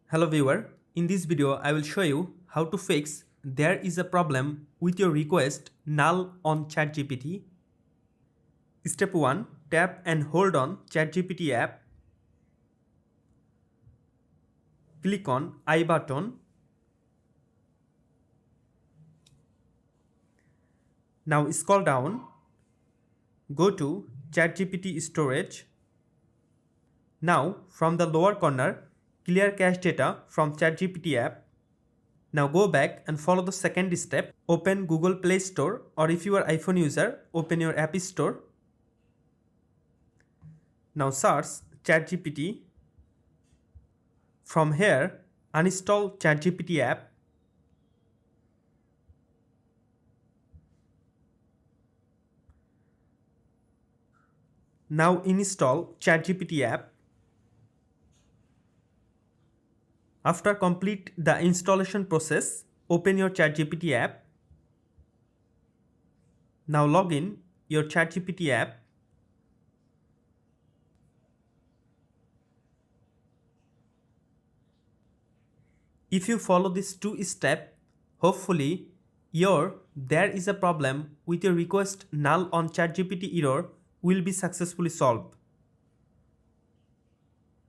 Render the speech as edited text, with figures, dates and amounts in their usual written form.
Hello viewer, in this video I will show you how to fix there is a problem with your request null on ChatGPT. Step 1. Tap and hold on ChatGPT app. Click on I button. Now scroll down. Go to ChatGPT storage. Now from the lower corner, clear cache data from ChatGPT app. Now go back and follow the second step. Open Google Play Store, or if you are iPhone user, open your App Store. Now search ChatGPT. From here, uninstall ChatGPT app. Now install ChatGPT app. After complete the installation process, open your ChatGPT app. Now log in your ChatGPT app. If you follow these two steps, hopefully there is a problem with your request null on ChatGPT error will be successfully solved.